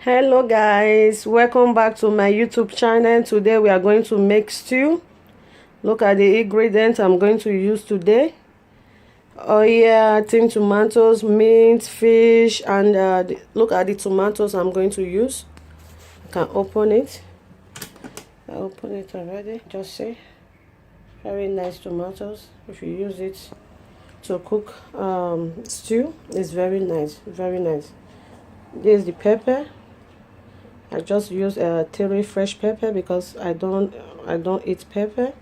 Hello guys, welcome back to my YouTube channel. Today we are going to make stew. Look at the ingredients I'm going to use today. Oil, tin tomatoes, mint, fish, and look at the tomatoes I'm going to use. You can open it. I opened it already. Just see, very nice tomatoes. If you use it to cook stew, it's very nice, very nice. This is the pepper. I just use 3 fresh pepper because I don't eat pepper.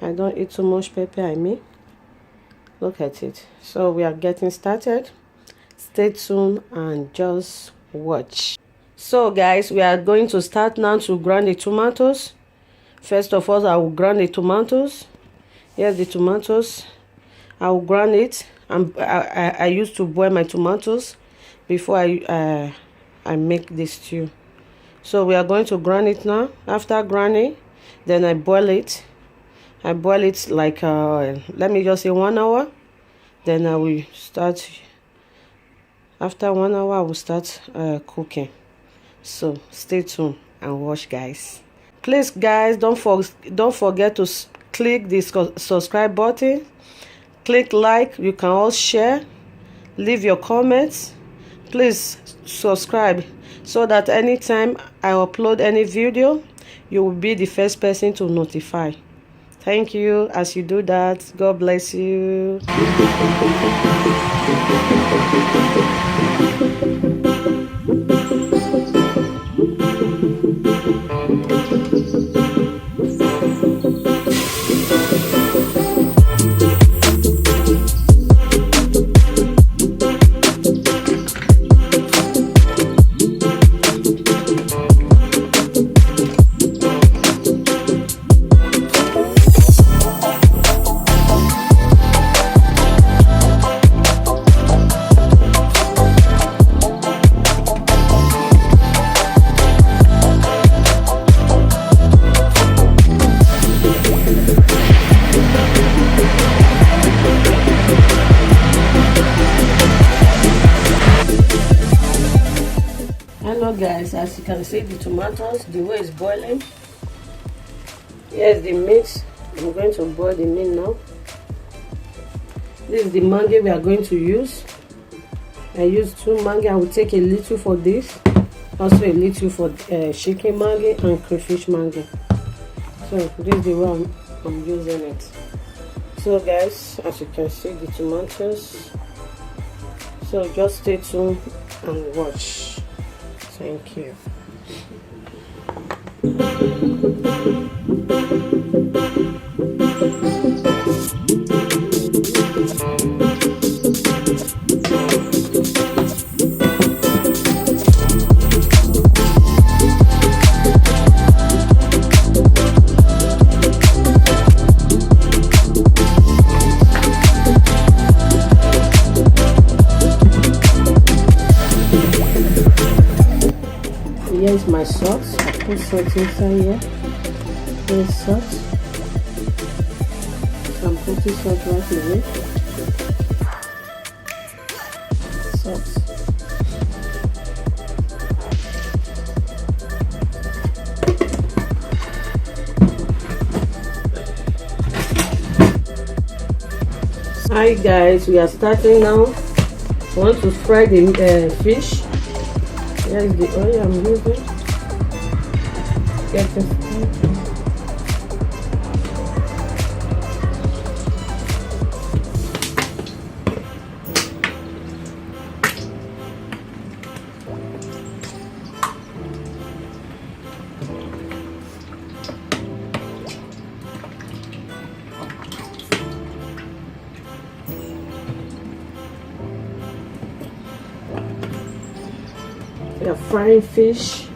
I don't eat too much pepper, I mean. Look at it. So we are getting started. Stay tuned and just watch. So guys, we are going to start now to grind the tomatoes. First of all, I will grind the tomatoes. Here's the tomatoes. I will grind it. I used to boil my tomatoes before I make this stew. So we are going to grind it now. After grinding, then I boil it. I boil it like let me just say 1 hour. Then I will start. After 1 hour, I will start cooking. So stay tuned and watch, guys. Please, guys, don't forget to click the subscribe button. Click like. You can all share. Leave your comments. Please subscribe so that anytime I upload any video, you will be the first person to notify. Thank you. As you do that, God bless you. Hello guys, as you can see the tomatoes, the way it's boiling. Here's the meat. I'm going to boil the meat now. This is the mango we are going to use. I used 2 mango. I will take a little for this, also a little for chicken mango and crayfish mango. So this is the way I'm using it. So guys, as you can see the tomatoes. So just stay tuned and watch. Thank you. Here's my salt. I put salt inside here. Here's salt. So I'm putting salt right away. Salt. Hi guys, we are starting now. I want to fry the fish. Here's the oil I'm using. Get this. We are frying fish.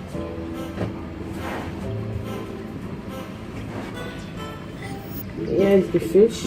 Here is the fish.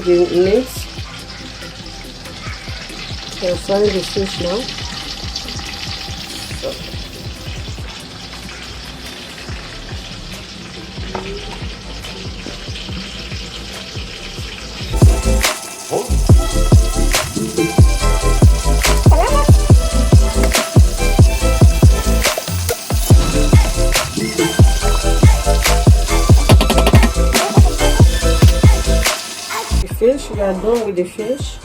the meat. So frying the fish now. Fish, we are done with the fish,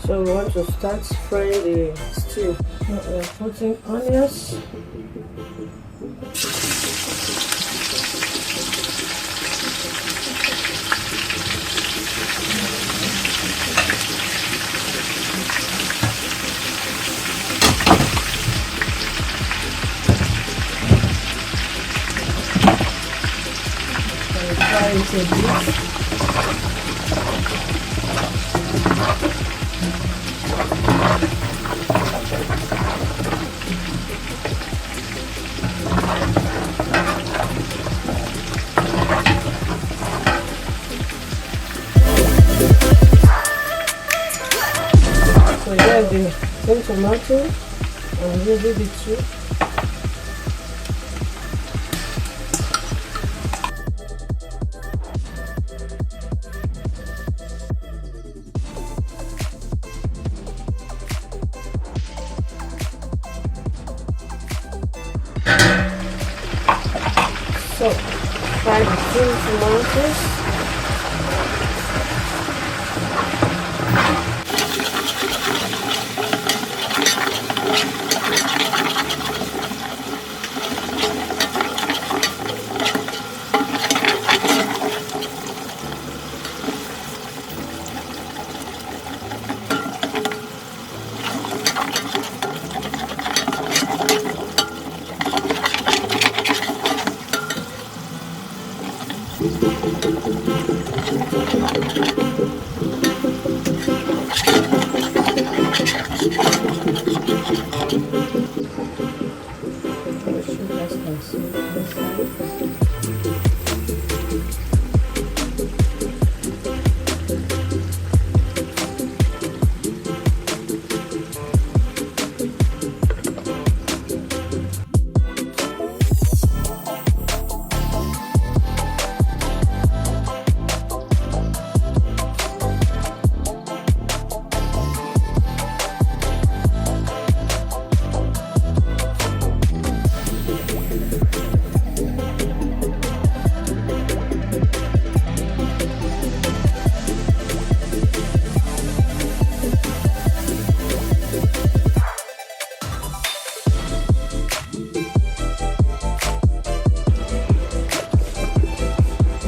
so we want to start frying the stew. So we are putting onions, and fry it a bit. So here's the green tomato and using the two. So fry the green tomatoes.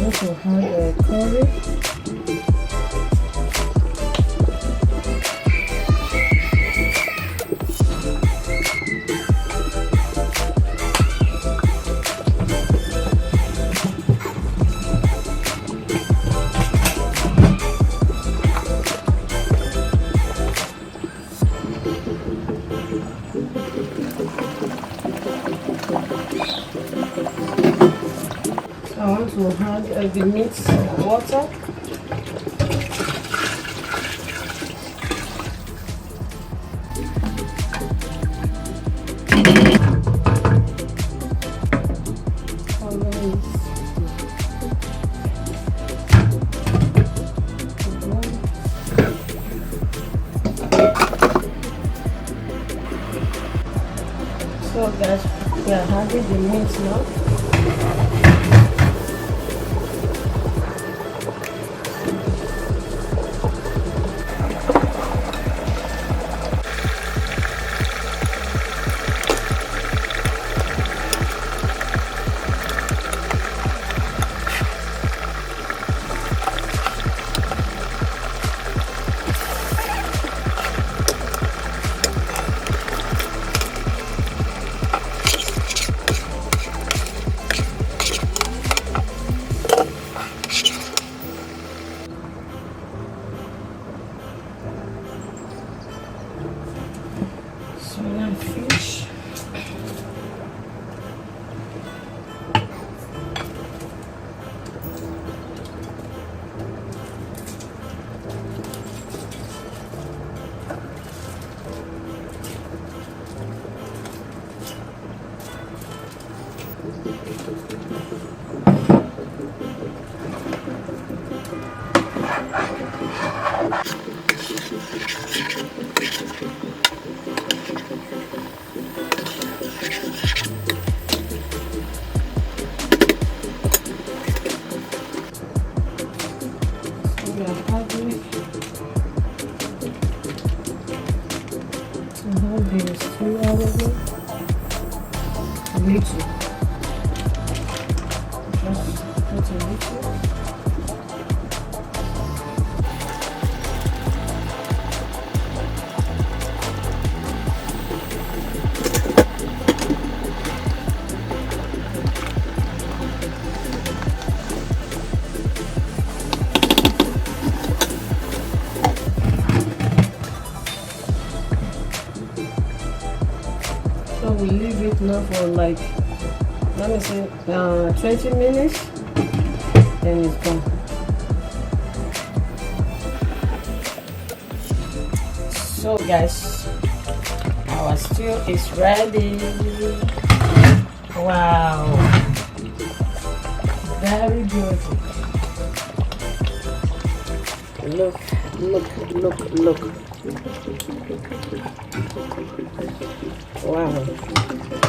Also have curry. I want to add the mixed water. So guys, we are having the meat now. We are having to have the stew out of it. Little. Just put a little. So we leave it now for like, let me say, 20 minutes, then it's done. So guys, our stew is ready. Wow, very beautiful. Look. Wow.